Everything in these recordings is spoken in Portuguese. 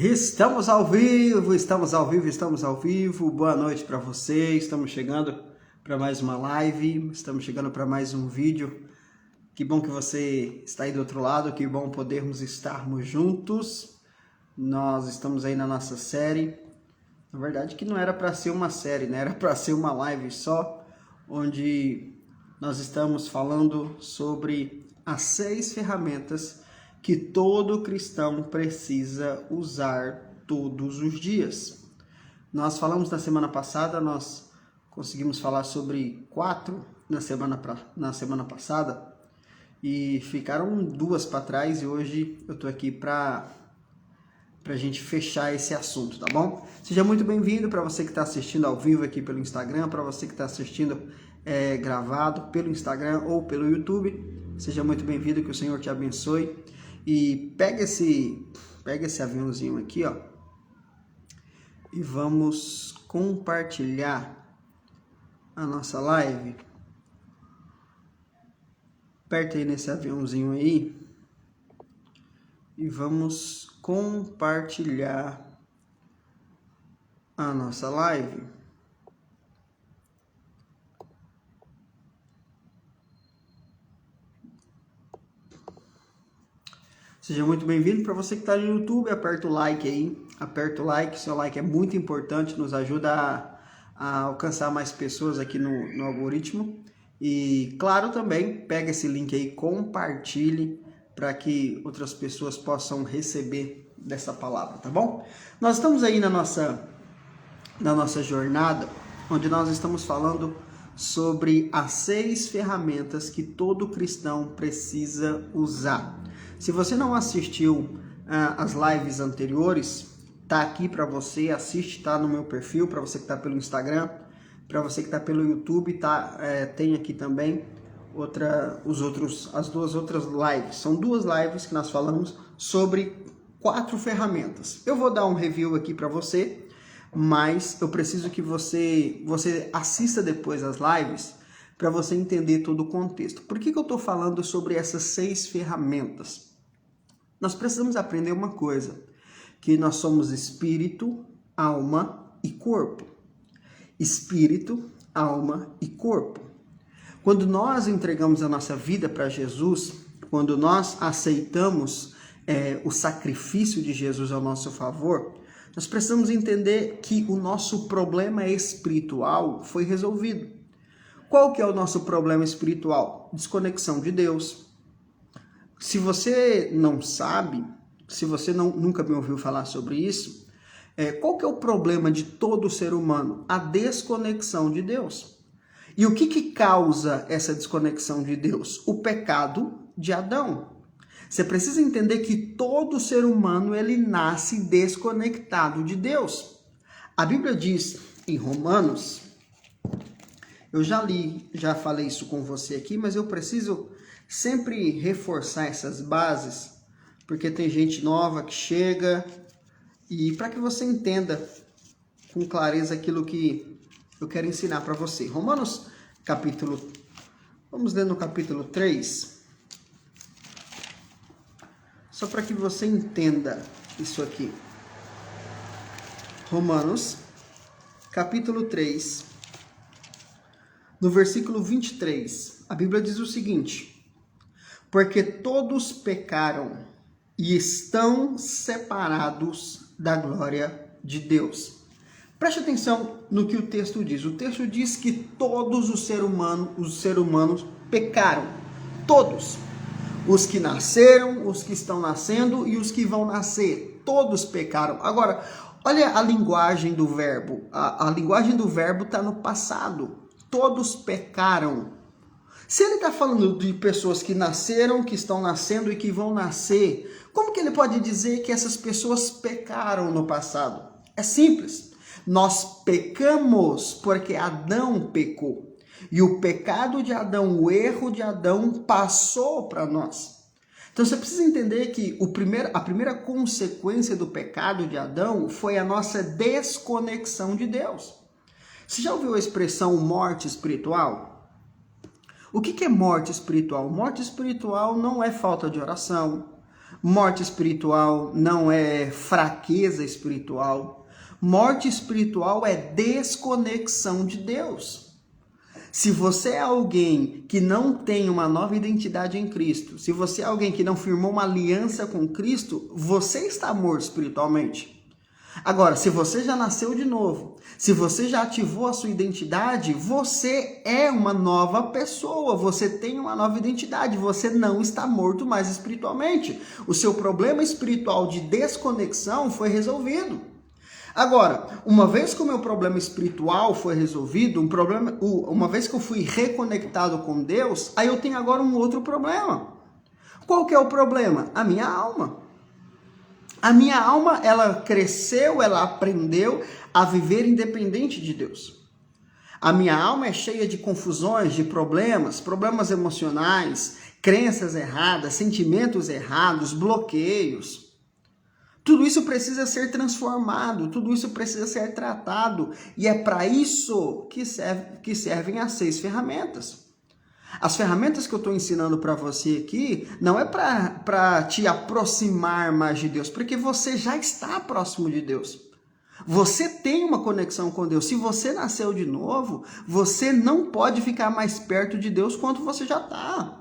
Estamos ao vivo, estamos ao vivo, estamos ao vivo. Boa noite para você. Estamos chegando para mais uma live, estamos chegando para mais um vídeo. Que bom que você está aí do outro lado, que bom podermos estarmos juntos. Nós estamos aí na nossa série. Na verdade que não era para ser uma série, né? Era para ser uma live só, onde nós estamos falando sobre as 6 ferramentas que todo cristão precisa usar todos os dias. Nós falamos na semana passada, nós conseguimos falar sobre 4 na semana passada e ficaram 2 para trás, e hoje eu tô aqui para a gente fechar esse assunto, tá bom? Seja muito bem-vindo para você que está assistindo ao vivo aqui pelo Instagram, para você que está assistindo gravado pelo Instagram ou pelo YouTube. Seja muito bem-vindo, que o Senhor te abençoe. E pega esse aviãozinho aqui, ó, e vamos compartilhar a nossa live. Aperta aí nesse aviãozinho aí e vamos compartilhar a nossa live. Seja muito bem-vindo. Para você que está no YouTube, aperta o like aí, aperta o like, seu like é muito importante, nos ajuda a alcançar mais pessoas aqui no algoritmo. E claro, também pega esse link aí, compartilhe para que outras pessoas possam receber dessa palavra, tá bom? Nós estamos aí na nossa jornada, onde nós estamos falando sobre as 6 ferramentas que todo cristão precisa usar. Se você não assistiu as lives anteriores, tá aqui para você, assiste, tá no meu perfil, para você que tá pelo Instagram, para você que tá pelo YouTube, tem aqui também as 2 outras lives. São 2 lives que nós falamos sobre 4 ferramentas. Eu vou dar um review aqui para você, mas eu preciso que você assista depois as lives para você entender todo o contexto. Por que eu estou falando sobre essas 6 ferramentas? Nós precisamos aprender uma coisa, que nós somos espírito, alma e corpo. Espírito, alma e corpo. Quando nós entregamos a nossa vida para Jesus, quando nós aceitamos o sacrifício de Jesus ao nosso favor, nós precisamos entender que o nosso problema espiritual foi resolvido. Qual que é o nosso problema espiritual? Desconexão de Deus. Se você não sabe, se você nunca me ouviu falar sobre isso, qual que é o problema de todo ser humano? A desconexão de Deus. E o que causa essa desconexão de Deus? O pecado de Adão. Você precisa entender que todo ser humano ele nasce desconectado de Deus. A Bíblia diz em Romanos, eu já falei isso com você aqui, mas eu preciso sempre reforçar essas bases, porque tem gente nova que chega, e para que você entenda com clareza aquilo que eu quero ensinar para você. Romanos vamos ler no capítulo 3, só para que você entenda isso aqui. Romanos, capítulo 3, no versículo 23, a Bíblia diz o seguinte: porque todos pecaram e estão separados da glória de Deus. Preste atenção no que o texto diz. O texto diz que todos os seres humanos pecaram. Todos. Os que nasceram, os que estão nascendo e os que vão nascer. Todos pecaram. Agora, olha a linguagem do verbo. A linguagem do verbo está no passado. Todos pecaram. Se ele está falando de pessoas que nasceram, que estão nascendo e que vão nascer, como que ele pode dizer que essas pessoas pecaram no passado? É simples. Nós pecamos porque Adão pecou. E o pecado de Adão, o erro de Adão passou para nós. Então você precisa entender que a primeira consequência do pecado de Adão foi a nossa desconexão de Deus. Você já ouviu a expressão morte espiritual? O que é morte espiritual? Morte espiritual não é falta de oração. Morte espiritual não é fraqueza espiritual. Morte espiritual é desconexão de Deus. Se você é alguém que não tem uma nova identidade em Cristo, se você é alguém que não firmou uma aliança com Cristo, você está morto espiritualmente. Agora, se você já nasceu de novo, se você já ativou a sua identidade, você é uma nova pessoa, você tem uma nova identidade, você não está morto mais espiritualmente. O seu problema espiritual de desconexão foi resolvido. Agora, uma vez que o meu problema espiritual foi resolvido, uma vez que eu fui reconectado com Deus, aí eu tenho agora um outro problema. Qual que é o problema? A minha alma. A minha alma, ela cresceu, ela aprendeu a viver independente de Deus. A minha alma é cheia de confusões, de problemas emocionais, crenças erradas, sentimentos errados, bloqueios. Tudo isso precisa ser transformado, tudo isso precisa ser tratado. E é para isso que servem as 6 ferramentas. As ferramentas que eu estou ensinando para você aqui não é para te aproximar mais de Deus, porque você já está próximo de Deus. Você tem uma conexão com Deus. Se você nasceu de novo, você não pode ficar mais perto de Deus quanto você já está.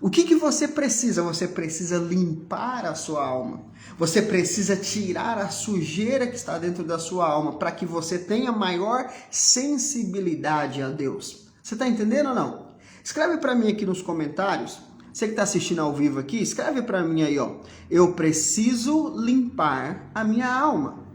O que você precisa? Você precisa limpar a sua alma. Você precisa tirar a sujeira que está dentro da sua alma para que você tenha maior sensibilidade a Deus. Você está entendendo ou não? Escreve para mim aqui nos comentários. Você que está assistindo ao vivo aqui, escreve para mim aí, ó. Eu preciso limpar a minha alma.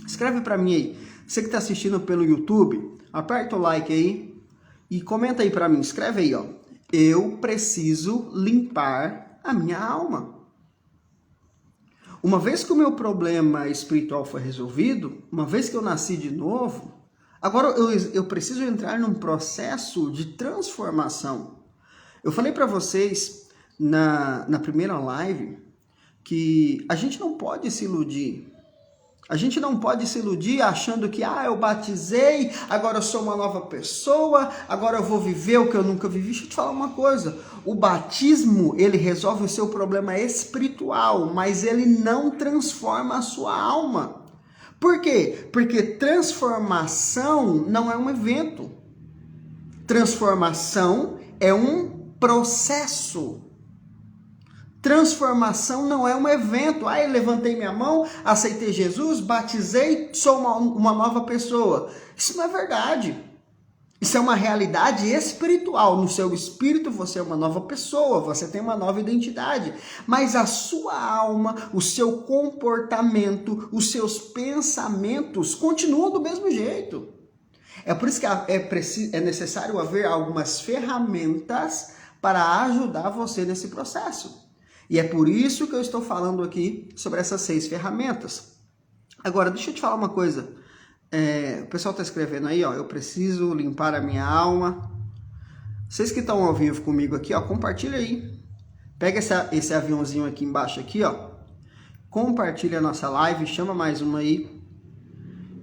Escreve para mim aí. Você que está assistindo pelo YouTube, aperta o like aí e comenta aí para mim. Escreve aí, ó. Eu preciso limpar a minha alma. Uma vez que o meu problema espiritual foi resolvido, uma vez que eu nasci de novo, agora eu preciso entrar num processo de transformação. Eu falei para vocês na primeira live que a gente não pode se iludir. A gente não pode se iludir achando que eu batizei, agora eu sou uma nova pessoa, agora eu vou viver o que eu nunca vivi. Deixa eu te falar uma coisa, o batismo, ele resolve o seu problema espiritual, mas ele não transforma a sua alma. Por quê? Porque transformação não é um evento. Transformação é um processo. Transformação não é um evento. Eu levantei minha mão, aceitei Jesus, batizei, sou uma nova pessoa. Isso não é verdade. Isso é uma realidade espiritual. No seu espírito você é uma nova pessoa, você tem uma nova identidade. Mas a sua alma, o seu comportamento, os seus pensamentos continuam do mesmo jeito. É por isso que é necessário haver algumas ferramentas para ajudar você nesse processo. E é por isso que eu estou falando aqui sobre essas 6 ferramentas. Agora, deixa eu te falar uma coisa. O pessoal está escrevendo aí, ó. Eu preciso limpar a minha alma. Vocês que estão ao vivo comigo aqui, ó, compartilha aí. Pega esse aviãozinho aqui embaixo aqui, ó. Compartilha a nossa live, chama mais uma aí.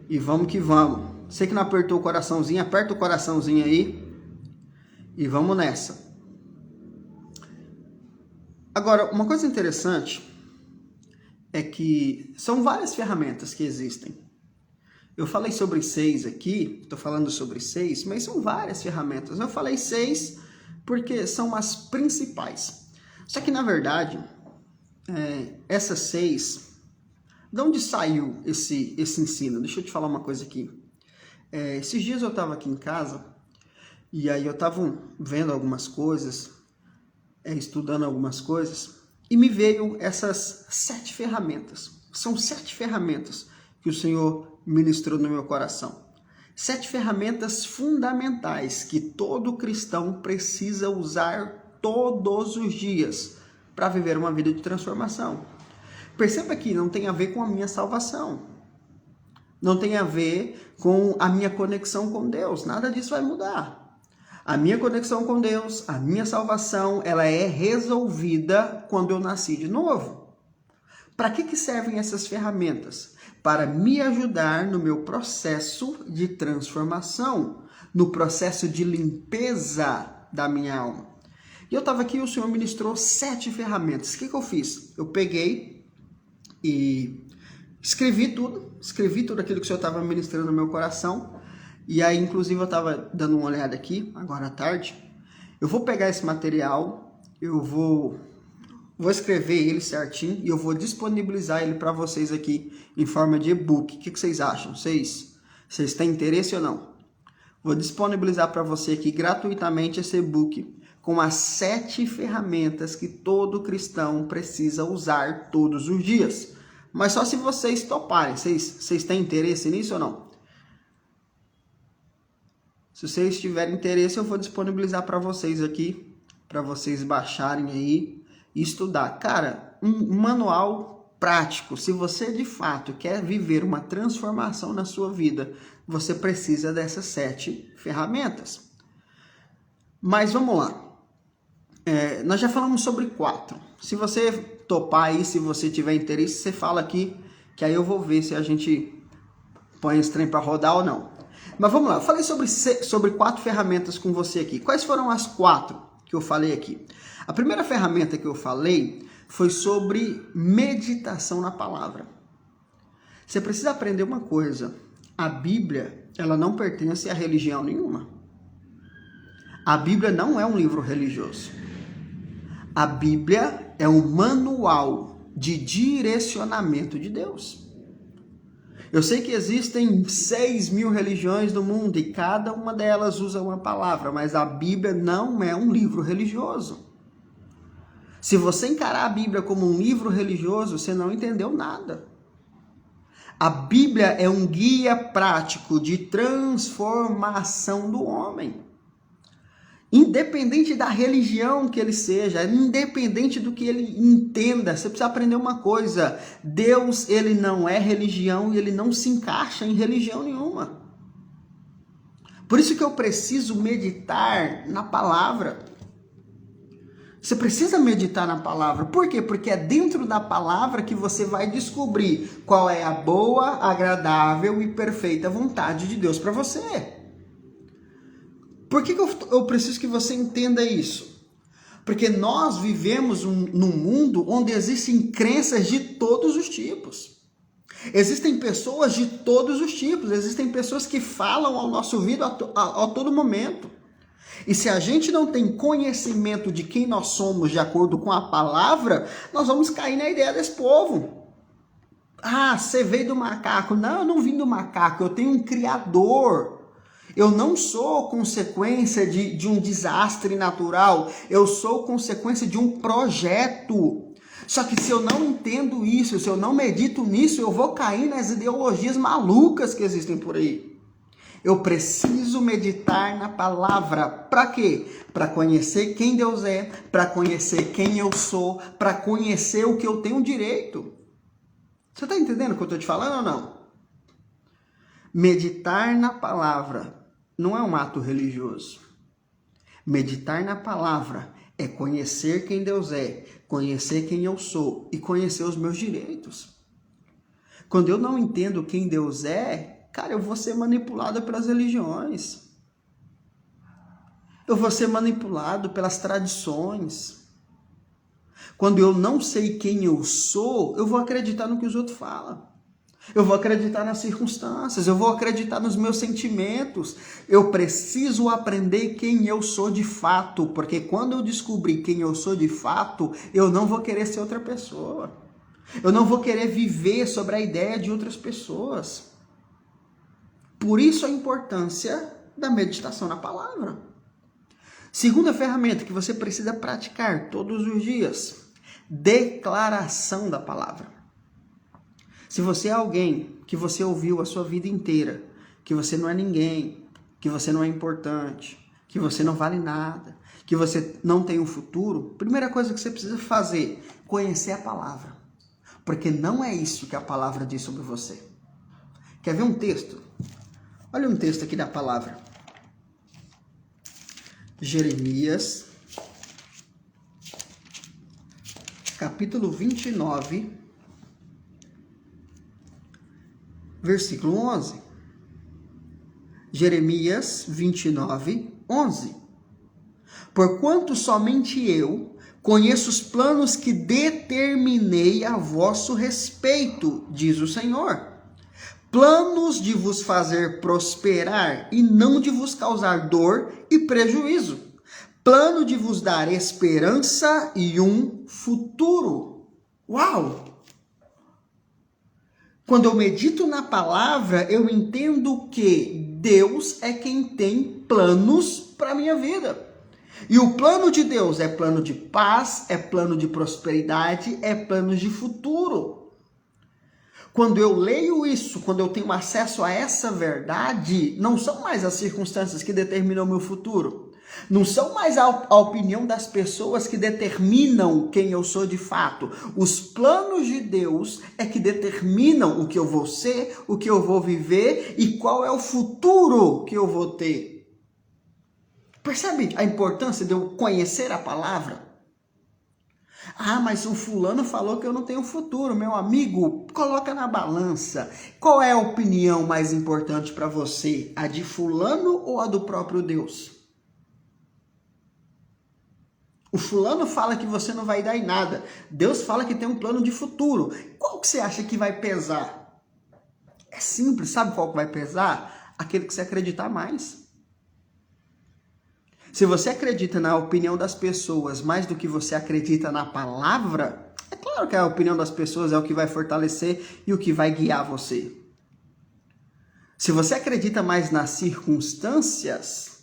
E vamos que vamos. Você que não apertou o coraçãozinho, aperta o coraçãozinho aí. E vamos nessa. Agora, uma coisa interessante é que são várias ferramentas que existem. Eu falei sobre 6 aqui, estou falando sobre 6, mas são várias ferramentas. Eu falei 6 porque são as principais. Só que, na verdade, essas 6, de onde saiu esse ensino? Deixa eu te falar uma coisa aqui. Esses dias eu estava aqui em casa e aí eu estava vendo algumas coisas, estudando algumas coisas, e me veio essas 7 ferramentas. São 7 ferramentas que o Senhor ministrou no meu coração. 7 ferramentas fundamentais que todo cristão precisa usar todos os dias para viver uma vida de transformação. Perceba que não tem a ver com a minha salvação. Não tem a ver com a minha conexão com Deus. Nada disso vai mudar. A minha conexão com Deus, a minha salvação, ela é resolvida quando eu nasci de novo. Para que servem essas ferramentas? Para me ajudar no meu processo de transformação, no processo de limpeza da minha alma. E eu estava aqui e o Senhor ministrou 7 ferramentas. O que eu fiz? Eu peguei e escrevi tudo aquilo que o Senhor estava ministrando no meu coração. E aí, inclusive, eu estava dando uma olhada aqui, agora à tarde. Eu vou pegar esse material, eu vou escrever ele certinho e eu vou disponibilizar ele para vocês aqui em forma de e-book. O que vocês acham? Vocês têm interesse ou não? Vou disponibilizar para você aqui gratuitamente esse e-book com as 7 ferramentas que todo cristão precisa usar todos os dias. Mas só se vocês toparem. Vocês têm interesse nisso ou não? Se vocês tiverem interesse, eu vou disponibilizar para vocês aqui, para vocês baixarem aí e estudar. Cara, um manual prático. Se você de fato quer viver uma transformação na sua vida, você precisa dessas 7 ferramentas. Mas vamos lá. Nós já falamos sobre 4. Se você topar aí, se você tiver interesse, você fala aqui, que aí eu vou ver se a gente põe esse trem para rodar ou não. Mas vamos lá, eu falei sobre 4 ferramentas com você aqui. Quais foram as 4 que eu falei aqui? A primeira ferramenta que eu falei foi sobre meditação na palavra. Você precisa aprender uma coisa. A Bíblia, ela não pertence a religião nenhuma. A Bíblia não é um livro religioso. A Bíblia é um manual de direcionamento de Deus. Eu sei que existem 6.000 religiões no mundo e cada uma delas usa uma palavra, mas a Bíblia não é um livro religioso. Se você encarar a Bíblia como um livro religioso, você não entendeu nada. A Bíblia é um guia prático de transformação do homem. Independente da religião que ele seja, independente do que ele entenda, você precisa aprender uma coisa. Deus, ele não é religião e ele não se encaixa em religião nenhuma. Por isso que eu preciso meditar na palavra. Você precisa meditar na palavra. Por quê? Porque é dentro da palavra que você vai descobrir qual é a boa, agradável e perfeita vontade de Deus para você. Por que eu preciso que você entenda isso? Porque nós vivemos num mundo onde existem crenças de todos os tipos. Existem pessoas de todos os tipos. Existem pessoas que falam ao nosso ouvido a todo momento. E se a gente não tem conhecimento de quem nós somos de acordo com a palavra, nós vamos cair na ideia desse povo. Ah, você veio do macaco. Não, eu não vim do macaco. Eu tenho um criador. Eu não sou consequência de um desastre natural, eu sou consequência de um projeto. Só que se eu não entendo isso, se eu não medito nisso, eu vou cair nas ideologias malucas que existem por aí. Eu preciso meditar na palavra. Para quê? Para conhecer quem Deus é, para conhecer quem eu sou, para conhecer o que eu tenho direito. Você está entendendo o que eu estou te falando ou não? Meditar na palavra não é um ato religioso. Meditar na palavra é conhecer quem Deus é, conhecer quem eu sou e conhecer os meus direitos. Quando eu não entendo quem Deus é, cara, eu vou ser manipulado pelas religiões. Eu vou ser manipulado pelas tradições. Quando eu não sei quem eu sou, eu vou acreditar no que os outros falam. Eu vou acreditar nas circunstâncias, eu vou acreditar nos meus sentimentos. Eu preciso aprender quem eu sou de fato, porque quando eu descobrir quem eu sou de fato, eu não vou querer ser outra pessoa. Eu não vou querer viver sobre a ideia de outras pessoas. Por isso a importância da meditação na palavra. Segunda ferramenta que você precisa praticar todos os dias: declaração da palavra. Se você é alguém que você ouviu a sua vida inteira, que você não é ninguém, que você não é importante, que você não vale nada, que você não tem um futuro, primeira coisa que você precisa fazer, conhecer a palavra. Porque não é isso que a palavra diz sobre você. Quer ver um texto? Olha um texto aqui da palavra. Jeremias, capítulo 29, versículo 11. Jeremias 29, 11. Porquanto somente eu conheço os planos que determinei a vosso respeito, diz o Senhor. Planos de vos fazer prosperar e não de vos causar dor e prejuízo. Plano de vos dar esperança e um futuro. Uau! Quando eu medito na palavra, eu entendo que Deus é quem tem planos para a minha vida. E o plano de Deus é plano de paz, é plano de prosperidade, é plano de futuro. Quando eu leio isso, quando eu tenho acesso a essa verdade, não são mais as circunstâncias que determinam o meu futuro. Não são mais a opinião das pessoas que determinam quem eu sou de fato. Os planos de Deus é que determinam o que eu vou ser, o que eu vou viver e qual é o futuro que eu vou ter. Percebe a importância de eu conhecer a palavra? Ah, mas o fulano falou que eu não tenho futuro. Meu amigo, coloca na balança. Qual é a opinião mais importante para você? A de fulano ou a do próprio Deus? O fulano fala que você não vai dar em nada. Deus fala que tem um plano de futuro. Qual que você acha que vai pesar? É simples, sabe qual que vai pesar? Aquele que você acreditar mais. Se você acredita na opinião das pessoas mais do que você acredita na palavra, é claro que a opinião das pessoas é o que vai fortalecer e o que vai guiar você. Se você acredita mais nas circunstâncias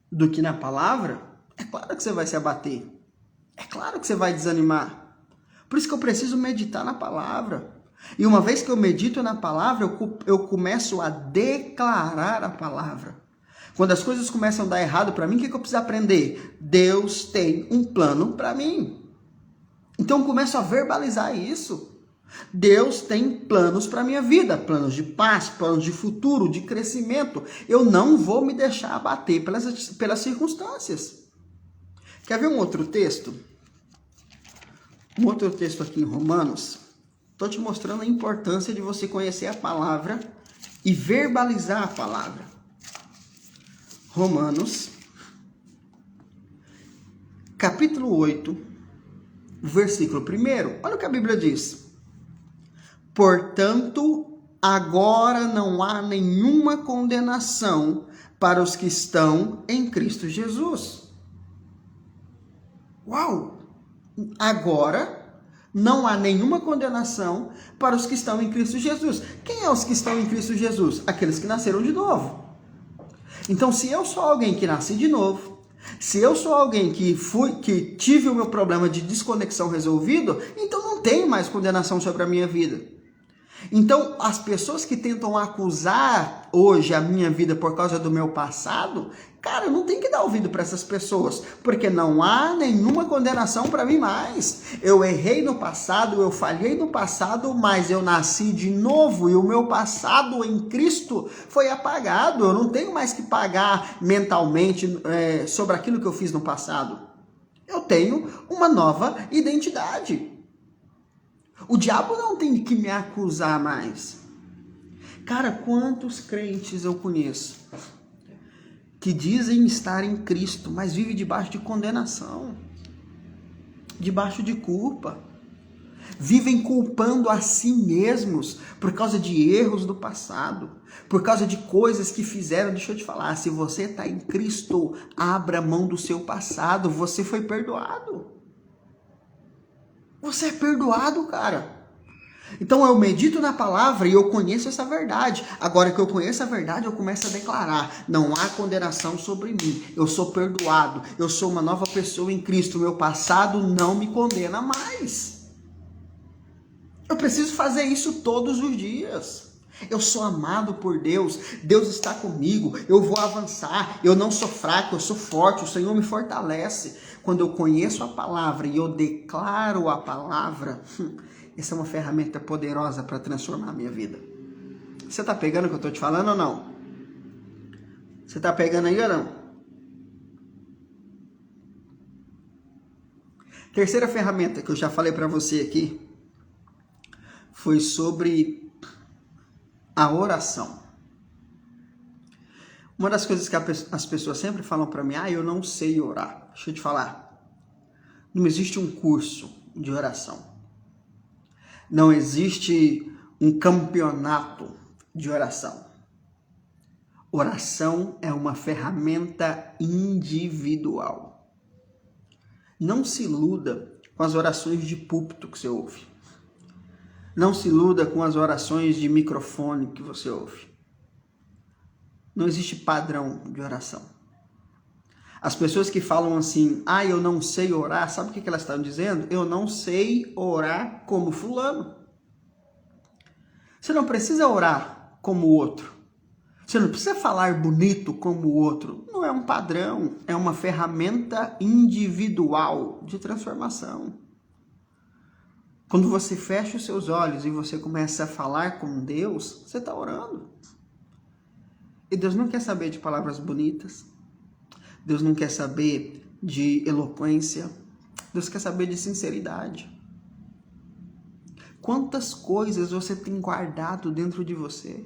do que na palavra, é claro que você vai se abater. É claro que você vai desanimar. Por isso que eu preciso meditar na palavra. E uma vez que eu medito na palavra, eu começo a declarar a palavra. Quando as coisas começam a dar errado para mim, o que eu preciso aprender? Deus tem um plano para mim. Então eu começo a verbalizar isso. Deus tem planos para a minha vida, planos de paz, planos de futuro, de crescimento. Eu não vou me deixar abater pelas circunstâncias. Quer ver um outro texto? Um outro texto aqui em Romanos. Estou te mostrando a importância de você conhecer a palavra e verbalizar a palavra. Romanos, capítulo 8, versículo 1. Olha o que a Bíblia diz. Portanto, agora não há nenhuma condenação para os que estão em Cristo Jesus. Uau! Agora não há nenhuma condenação para os que estão em Cristo Jesus. Quem é os que estão em Cristo Jesus? Aqueles que nasceram de novo. Então, se eu sou alguém que nasci de novo, se eu sou alguém que tive o meu problema de desconexão resolvido, então não tem mais condenação sobre a minha vida. Então, as pessoas que tentam acusar hoje a minha vida por causa do meu passado, cara, eu não tenho que dar ouvido para essas pessoas, porque não há nenhuma condenação para mim mais. Eu errei no passado, eu falhei no passado, mas eu nasci de novo e o meu passado em Cristo foi apagado. Eu não tenho mais que pagar mentalmente sobre aquilo que eu fiz no passado. Eu tenho uma nova identidade. O diabo não tem que me acusar mais. Cara, quantos crentes eu conheço que dizem estar em Cristo, mas vivem debaixo de condenação, debaixo de culpa. Vivem culpando a si mesmos por causa de erros do passado, por causa de coisas que fizeram. Deixa eu te falar, se você está em Cristo, abra mão do seu passado, você foi perdoado. Você é perdoado, cara. Então eu medito na palavra e eu conheço essa verdade. Agora que eu conheço a verdade, eu começo a declarar: não há condenação sobre mim. Eu sou perdoado. Eu sou uma nova pessoa em Cristo. Meu passado não me condena mais. Eu preciso fazer isso todos os dias. Eu sou amado por Deus. Deus está comigo. Eu vou avançar. Eu não sou fraco, eu sou forte. O Senhor me fortalece. Quando eu conheço a palavra e eu declaro a palavra, essa é uma ferramenta poderosa para transformar a minha vida. Você está pegando o que eu estou te falando ou não? Você está pegando aí ou não? Terceira ferramenta que eu já falei para você aqui foi sobre a oração. Uma das coisas que as pessoas sempre falam para mim: eu não sei orar. deixa eu te falar, não existe um curso de oração. Não existe um campeonato de oração. Oração é uma ferramenta individual. Não se iluda com as orações de púlpito que você ouve. Não se iluda com as orações de microfone que você ouve. Não existe padrão de oração. As pessoas que falam assim, eu não sei orar, sabe o que elas estão dizendo? Eu não sei orar como fulano. Você não precisa orar como o outro. Você não precisa falar bonito como o outro. Não é um padrão, é uma ferramenta individual de transformação. Quando você fecha os seus olhos e você começa a falar com Deus, você está orando. E Deus não quer saber de palavras bonitas. Deus não quer saber de eloquência. Deus quer saber de sinceridade. Quantas coisas você tem guardado dentro de você,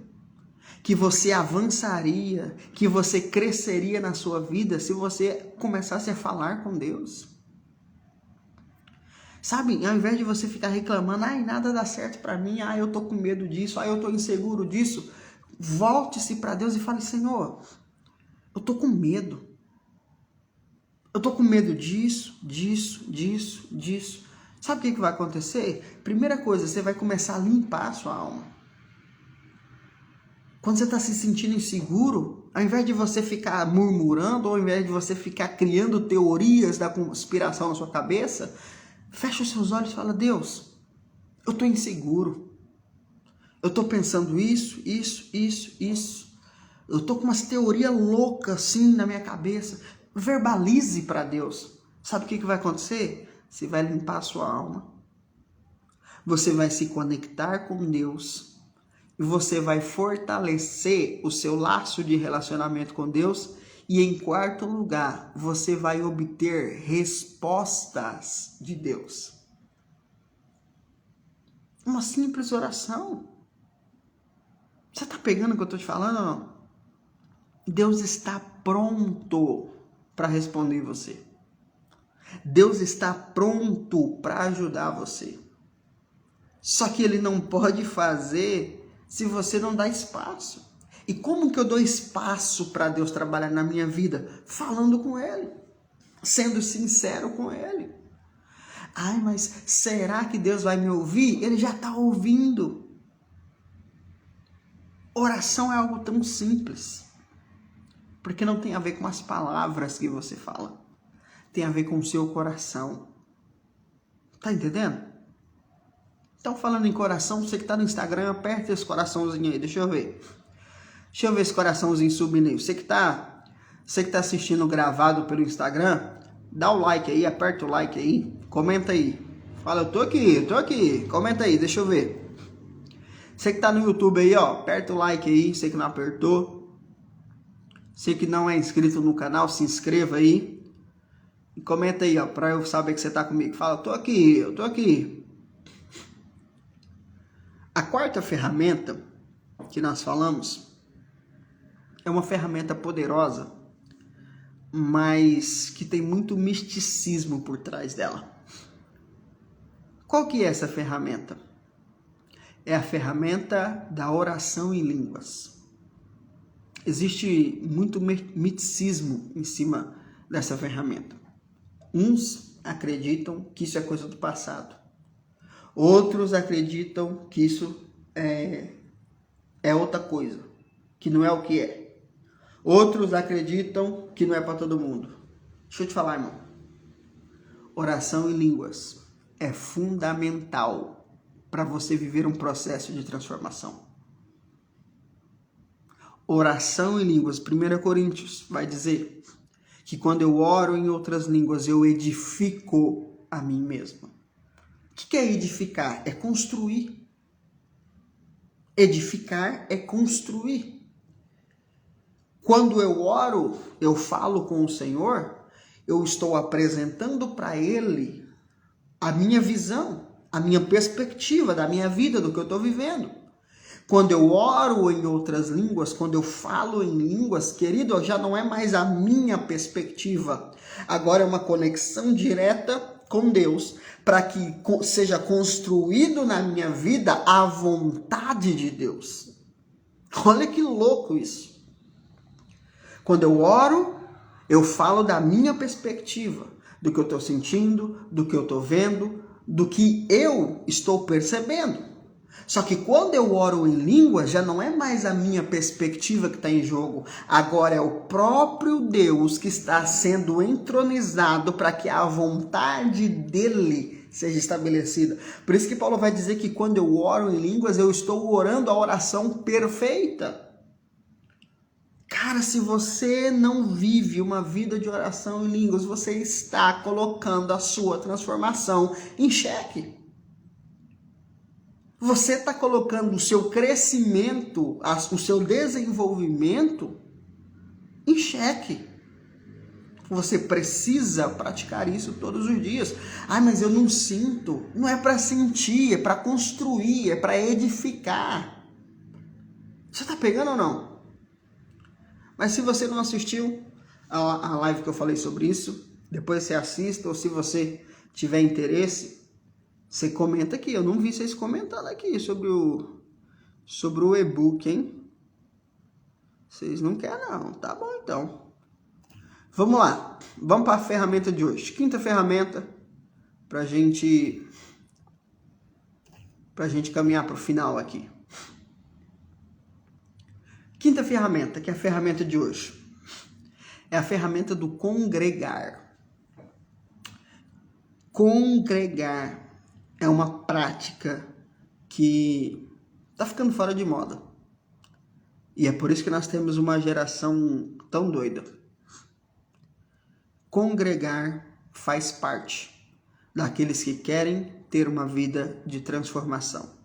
que você avançaria, que você cresceria na sua vida se você começasse a falar com Deus. Sabe, ao invés de você ficar reclamando, nada dá certo para mim, eu tô com medo disso, eu tô inseguro disso, volte-se para Deus e fale, Senhor, eu tô com medo. Eu tô com medo disso. Sabe o que vai acontecer? Primeira coisa, você vai começar a limpar a sua alma. Quando você está se sentindo inseguro, ao invés de você ficar murmurando, ou ao invés de você ficar criando teorias da conspiração na sua cabeça, fecha os seus olhos e fala, Deus, eu estou inseguro. Eu estou pensando isso. Eu estou com umas teorias loucas assim na minha cabeça. Verbalize para Deus. Sabe o que vai acontecer? Você vai limpar a sua alma. Você vai se conectar com Deus. E você vai fortalecer o seu laço de relacionamento com Deus. E em quarto lugar, você vai obter respostas de Deus. Uma simples oração. Você está pegando o que eu estou te falando ou não? Deus está pronto para responder você. Deus está pronto para ajudar você. Só que Ele não pode fazer se você não dá espaço. E como que eu dou espaço para Deus trabalhar na minha vida? Falando com Ele. Sendo sincero com Ele. Mas será que Deus vai me ouvir? Ele já está ouvindo. Oração é algo tão simples. Porque não tem a ver com as palavras que você fala. Tem a ver com o seu coração. Tá entendendo? Então, falando em coração, você que está no Instagram, aperta esse coraçãozinho aí. Deixa eu ver esse coraçãozinho subindo aí. Você que tá assistindo gravado pelo Instagram, dá o like aí, aperta o like aí, comenta aí. Fala, eu tô aqui. Comenta aí, deixa eu ver. Você que tá no YouTube aí, aperta o like aí, você que não apertou. Você que não é inscrito no canal, se inscreva aí. E comenta aí, pra eu saber que você tá comigo. Fala, eu tô aqui. A quarta ferramenta que nós falamos é uma ferramenta poderosa, mas que tem muito misticismo por trás dela. Qual que é essa ferramenta? É a ferramenta da oração em línguas. Existe muito misticismo em cima dessa ferramenta. Uns acreditam que isso é coisa do passado. Outros acreditam que isso é outra coisa, que não é o que é. Outros acreditam que não é para todo mundo. Deixa eu te falar, irmão. Oração em línguas é fundamental para você viver um processo de transformação. Oração em línguas, 1 Coríntios vai dizer que quando eu oro em outras línguas, eu edifico a mim mesmo. O que é edificar? É construir. Edificar é construir. Quando eu oro, eu falo com o Senhor, eu estou apresentando para Ele a minha visão, a minha perspectiva da minha vida, do que eu estou vivendo. Quando eu oro em outras línguas, quando eu falo em línguas, querido, já não é mais a minha perspectiva. Agora é uma conexão direta com Deus, para que seja construído na minha vida a vontade de Deus. Olha que louco isso. Quando eu oro, eu falo da minha perspectiva, do que eu estou sentindo, do que eu estou vendo, do que eu estou percebendo. Só que quando eu oro em língua, já não é mais a minha perspectiva que está em jogo. Agora é o próprio Deus que está sendo entronizado para que a vontade dele seja estabelecida. Por isso que Paulo vai dizer que quando eu oro em línguas, eu estou orando a oração perfeita. Cara, se você não vive uma vida de oração em línguas, você está colocando a sua transformação em xeque. Você está colocando o seu crescimento, o seu desenvolvimento em xeque. Você precisa praticar isso todos os dias. Ah, mas eu não sinto. Não é para sentir, é para construir, é para edificar. Você está pegando ou não? Mas se você não assistiu a live que eu falei sobre isso, depois você assista, ou se você tiver interesse, você comenta aqui. Eu não vi vocês comentando aqui sobre o e-book, hein? Vocês não querem não. Tá bom então. Vamos lá. Vamos para a ferramenta de hoje. Quinta ferramenta pra gente caminhar para o final aqui. Quinta ferramenta, que é a ferramenta de hoje. É a ferramenta do congregar. Congregar é uma prática que está ficando fora de moda. E é por isso que nós temos uma geração tão doida. Congregar faz parte daqueles que querem ter uma vida de transformação.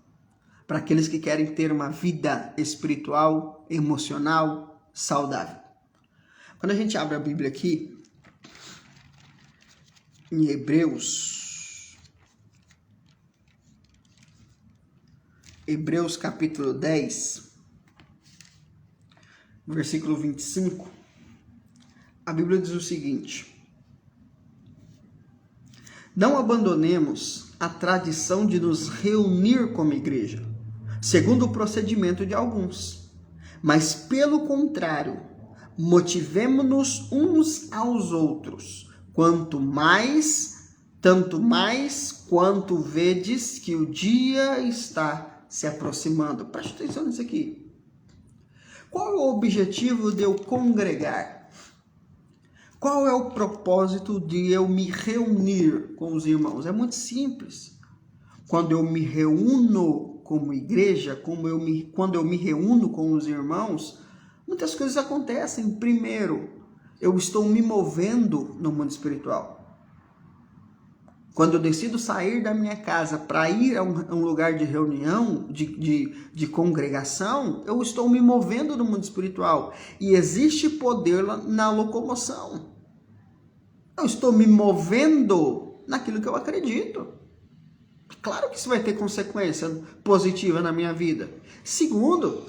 Para aqueles que querem ter uma vida espiritual, emocional, saudável. Quando a gente abre a Bíblia aqui, em Hebreus capítulo 10, versículo 25, a Bíblia diz o seguinte: não abandonemos a tradição de nos reunir como igreja, segundo o procedimento de alguns, mas pelo contrário, motivemo-nos uns aos outros, tanto mais quanto vedes que o dia está se aproximando. Preste atenção nisso aqui. Qual é o objetivo de eu congregar? Qual é o propósito de eu me reunir com os irmãos? É muito simples. Quando eu me reúno como igreja, quando eu me reúno com os irmãos, muitas coisas acontecem. Primeiro, eu estou me movendo no mundo espiritual. Quando eu decido sair da minha casa para ir a um lugar de reunião, de congregação, eu estou me movendo no mundo espiritual. E existe poder na locomoção. Eu estou me movendo naquilo que eu acredito. Claro que isso vai ter consequência positiva na minha vida. Segundo,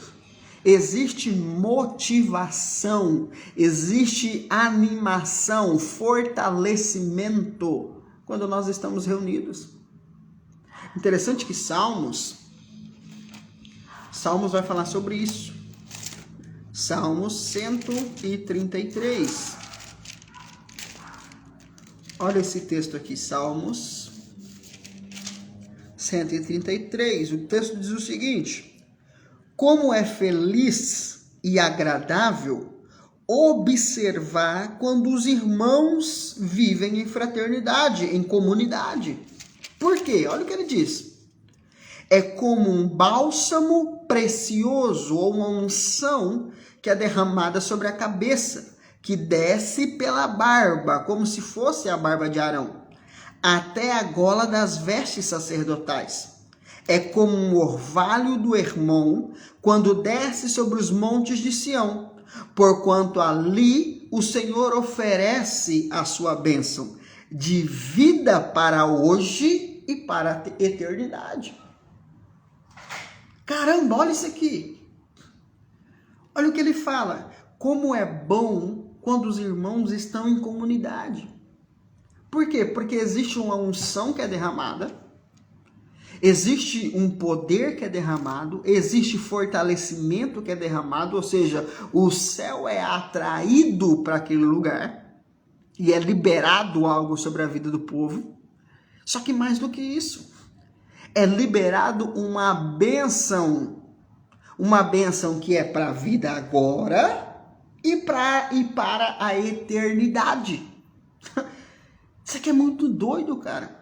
existe motivação, existe animação, fortalecimento quando nós estamos reunidos. Interessante que Salmos vai falar sobre isso. Salmos 133. Olha esse texto aqui, Salmos 133. O texto diz o seguinte: como é feliz e agradável observar quando os irmãos vivem em fraternidade, em comunidade. Por quê? Olha o que ele diz. É como um bálsamo precioso ou uma unção que é derramada sobre a cabeça, que desce pela barba, como se fosse a barba de Arão, até a gola das vestes sacerdotais. É como um orvalho do Hermon, quando desce sobre os montes de Sião, porquanto ali o Senhor oferece a sua bênção, de vida para hoje e para a eternidade. Cara, Caramba, olha isso aqui. Olha o que ele fala. Como é bom quando os irmãos estão em comunidade. Por quê? Porque existe uma unção que é derramada, existe um poder que é derramado, existe fortalecimento que é derramado, ou seja, o céu é atraído para aquele lugar e é liberado algo sobre a vida do povo. Só que mais do que isso, é liberado uma bênção que é para a vida agora e para a eternidade. Isso aqui é muito doido, cara.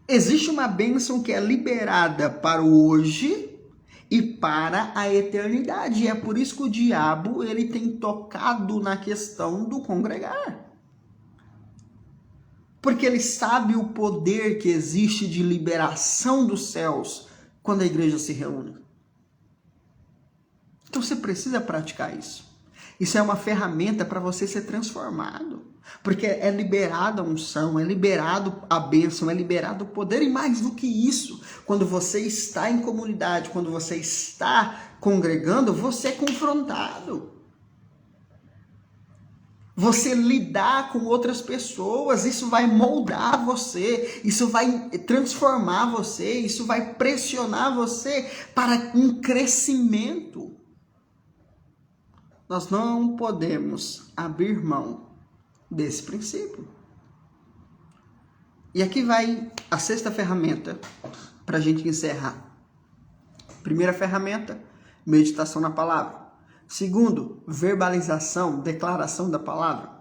Existe uma bênção que é liberada para o hoje e para a eternidade. E é por isso que o diabo ele tem tocado na questão do congregar. Porque ele sabe o poder que existe de liberação dos céus quando a igreja se reúne. Então você precisa praticar isso. Isso é uma ferramenta para você ser transformado. Porque é liberada a unção, é liberado a bênção, é liberado o poder. E mais do que isso, quando você está em comunidade, quando você está congregando, você é confrontado. Você lidar com outras pessoas, isso vai moldar você, isso vai transformar você, isso vai pressionar você para um crescimento. Nós não podemos abrir mão desse princípio. E aqui vai a sexta ferramenta para a gente encerrar. Primeira ferramenta, meditação na palavra. Segundo, verbalização, declaração da palavra.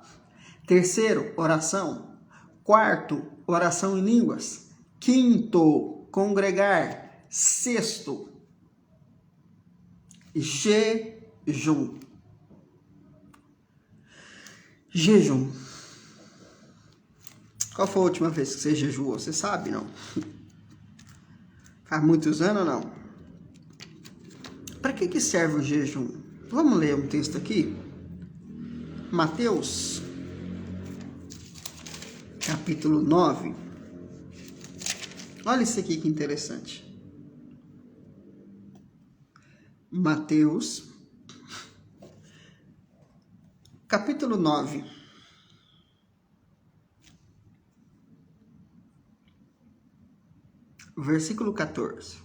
Terceiro, oração. Quarto, oração em línguas. Quinto, congregar. Sexto, jejum. Jejum. Qual foi a última vez que você jejuou? Você sabe, não? Faz muitos anos ou não? Para que serve o jejum? Vamos ler um texto aqui. Mateus, capítulo 9. Olha isso aqui que interessante. Mateus, capítulo 9. Versículo 14.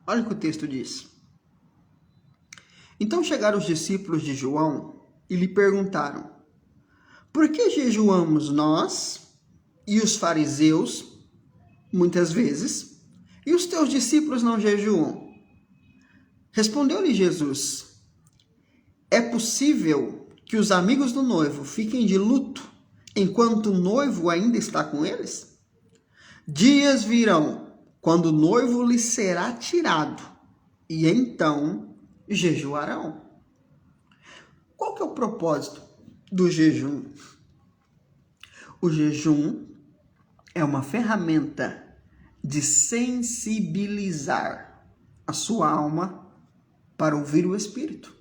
Olha o que o texto diz. Então chegaram os discípulos de João e lhe perguntaram: por que jejuamos nós e os fariseus, muitas vezes, e os teus discípulos não jejuam? Respondeu-lhe Jesus: é possível que os amigos do noivo fiquem de luto enquanto o noivo ainda está com eles? Dias virão quando o noivo lhes será tirado, e então jejuarão. Qual que é o propósito do jejum? O jejum é uma ferramenta de sensibilizar a sua alma para ouvir o Espírito.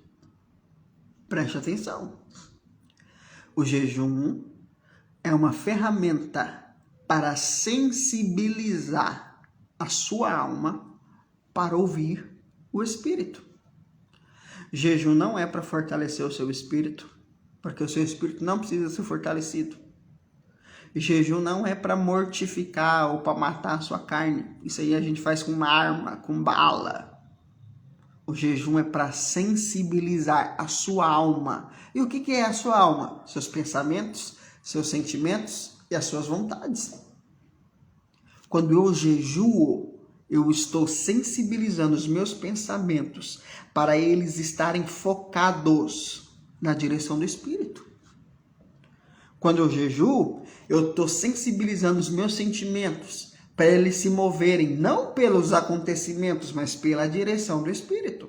Preste atenção. O jejum é uma ferramenta para sensibilizar a sua alma para ouvir o Espírito. Jejum não é para fortalecer o seu espírito, porque o seu espírito não precisa ser fortalecido. Jejum não é para mortificar ou para matar a sua carne. Isso aí a gente faz com uma arma, com bala. O jejum é para sensibilizar a sua alma. E o que é a sua alma? Seus pensamentos, seus sentimentos e as suas vontades. Quando eu jejuo, eu estou sensibilizando os meus pensamentos para eles estarem focados na direção do Espírito. Quando eu jejuo, eu estou sensibilizando os meus sentimentos para eles se moverem não pelos acontecimentos, mas pela direção do Espírito.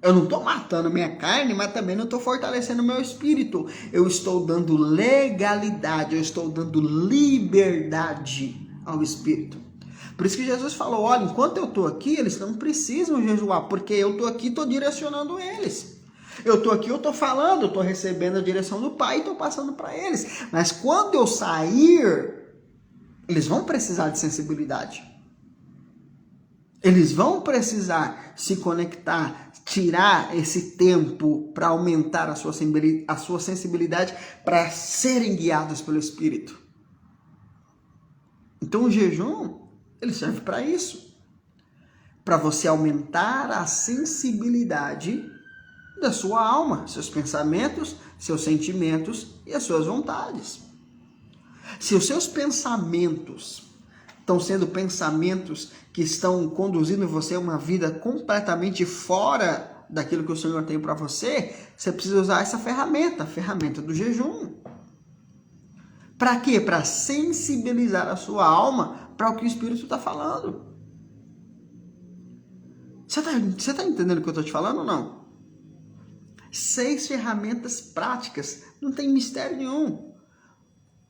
Eu não estou matando minha carne, mas também não estou fortalecendo meu espírito. Eu estou dando legalidade, eu estou dando liberdade ao Espírito. Por isso que Jesus falou, olha, enquanto eu estou aqui, eles não precisam jejuar, porque eu estou aqui, estou direcionando eles. Eu estou aqui, eu estou falando, eu estou recebendo a direção do Pai e estou passando para eles. Mas quando eu sair, eles vão precisar de sensibilidade. Eles vão precisar se conectar, tirar esse tempo para aumentar a sua sensibilidade, para serem guiados pelo Espírito. Então o jejum, ele serve para isso. Para você aumentar a sensibilidade da sua alma, seus pensamentos, seus sentimentos e as suas vontades. Se os seus pensamentos estão sendo pensamentos que estão conduzindo você a uma vida completamente fora daquilo que o Senhor tem para você, você precisa usar essa ferramenta, a ferramenta do jejum. Para quê? Para sensibilizar a sua alma para o que o Espírito está falando. Você tá entendendo o que eu estou te falando ou não? 6 ferramentas práticas, não tem mistério nenhum.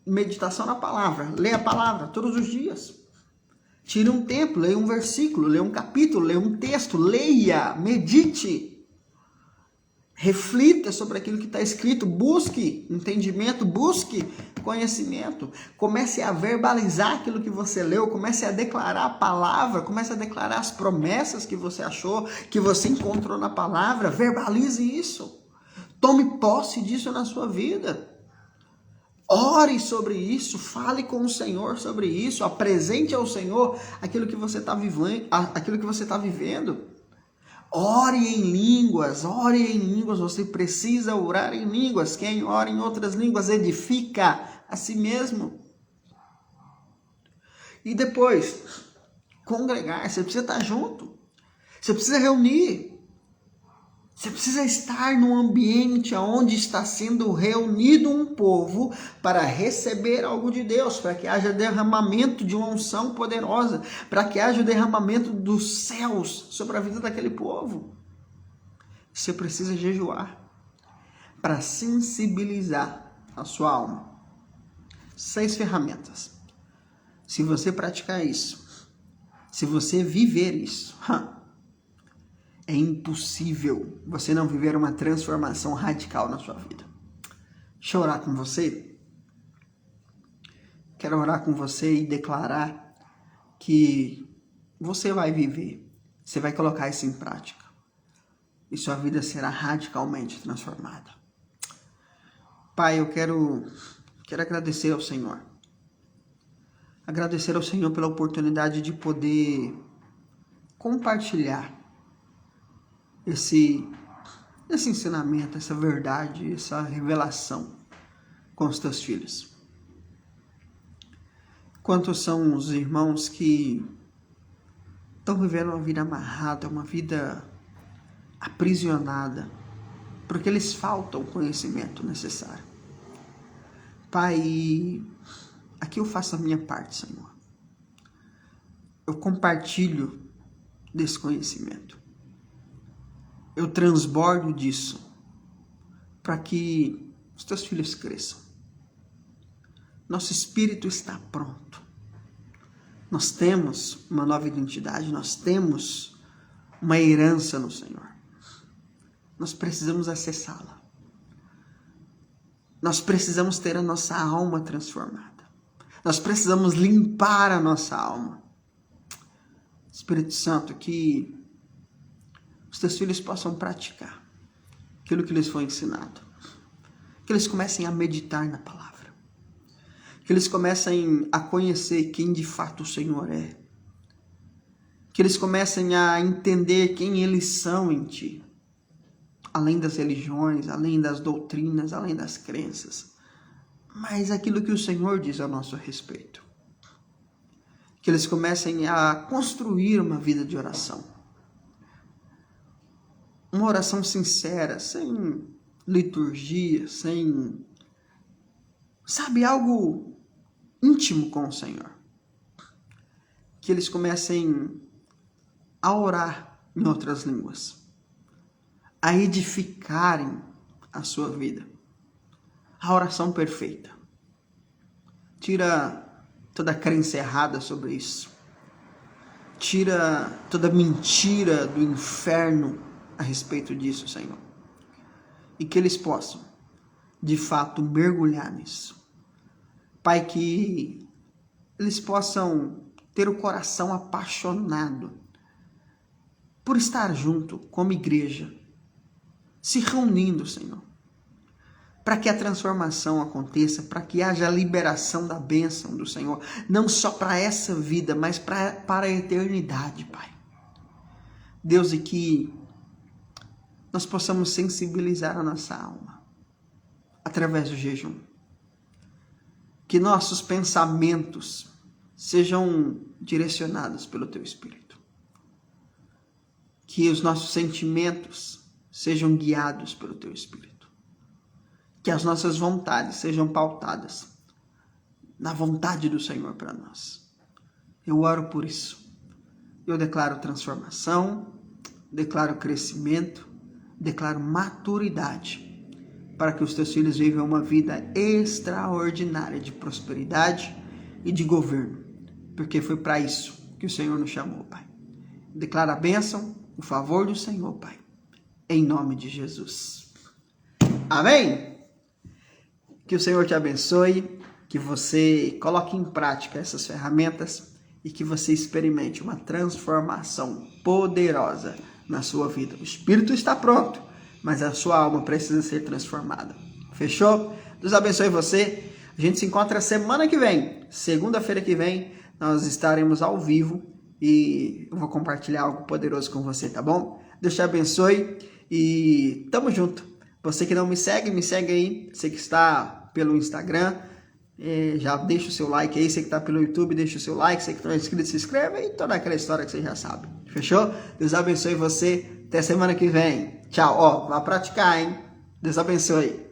Meditação na palavra, leia a palavra todos os dias. Tire um tempo, leia um versículo, leia um capítulo, leia um texto, leia, medite. Reflita sobre aquilo que está escrito, busque entendimento, busque conhecimento. Comece a verbalizar aquilo que você leu, comece a declarar a palavra, comece a declarar as promessas que você achou, que você encontrou na palavra. Verbalize isso. Tome posse disso na sua vida. Ore sobre isso, fale com o Senhor sobre isso, apresente ao Senhor aquilo que você está vivendo. Ore em línguas, você precisa orar em línguas. Quem ora em outras línguas edifica a si mesmo. E depois, congregar, você precisa estar junto, você precisa reunir. Você precisa estar num ambiente onde está sendo reunido um povo para receber algo de Deus, para que haja derramamento de uma unção poderosa, para que haja o derramamento dos céus sobre a vida daquele povo. Você precisa jejuar para sensibilizar a sua alma. 6 ferramentas. Se você praticar isso, se você viver isso, é impossível você não viver uma transformação radical na sua vida. Deixa eu orar com você. Quero orar com você e declarar que você vai viver, você vai colocar isso em prática. E sua vida será radicalmente transformada. Pai, eu quero agradecer ao Senhor. Agradecer ao Senhor pela oportunidade de poder compartilhar esse ensinamento, essa verdade, essa revelação com os teus filhos. Quantos são os irmãos que estão vivendo uma vida amarrada, uma vida aprisionada, porque eles faltam o conhecimento necessário. Pai, aqui eu faço a minha parte, Senhor. Eu compartilho desse conhecimento. Eu transbordo disso para que os teus filhos cresçam. Nosso espírito está pronto. Nós temos uma nova identidade, nós temos uma herança no Senhor. Nós precisamos acessá-la. Nós precisamos ter a nossa alma transformada. Nós precisamos limpar a nossa alma. Espírito Santo, que os teus filhos possam praticar aquilo que lhes foi ensinado. Que eles comecem a meditar na palavra. Que eles comecem a conhecer quem de fato o Senhor é. Que eles comecem a entender quem eles são em Ti. Além das religiões, além das doutrinas, além das crenças. Mas aquilo que o Senhor diz a nosso respeito. Que eles comecem a construir uma vida de oração. Uma oração sincera, sem liturgia, sem, algo íntimo com o Senhor. Que eles comecem a orar em outras línguas, a edificarem a sua vida. A oração perfeita. Tira toda a crença errada sobre isso. Tira toda mentira do inferno a respeito disso, Senhor. E que eles possam, de fato, mergulhar nisso. Pai, que eles possam ter o coração apaixonado por estar junto como igreja, se reunindo, Senhor, para que a transformação aconteça, para que haja a liberação da bênção do Senhor, não só para essa vida, mas para a eternidade, Pai. Deus, e que nós possamos sensibilizar a nossa alma através do jejum. Que nossos pensamentos sejam direcionados pelo Teu Espírito. Que os nossos sentimentos sejam guiados pelo Teu Espírito. Que as nossas vontades sejam pautadas na vontade do Senhor para nós. Eu oro por isso. Eu declaro transformação, declaro crescimento, declaro maturidade, para que os Teus filhos vivam uma vida extraordinária de prosperidade e de governo, porque foi para isso que o Senhor nos chamou, Pai. Declaro a bênção, o favor do Senhor, Pai, em nome de Jesus. Amém? Que o Senhor te abençoe, que você coloque em prática essas ferramentas e que você experimente uma transformação poderosa na sua vida. O espírito está pronto, mas a sua alma precisa ser transformada. Fechou? Deus abençoe você. A gente se encontra semana que vem. Segunda-feira que vem, nós estaremos ao vivo e eu vou compartilhar algo poderoso com você, tá bom? Deus te abençoe e tamo junto. Você que não me segue aí. Você que está pelo Instagram, já deixa o seu like aí. Você que está pelo YouTube, deixa o seu like. Você que está inscrito, se inscreve e toda aquela história que você já sabe. Fechou? Deus abençoe você. Até semana que vem. Tchau. Ó, vá praticar, hein? Deus abençoe.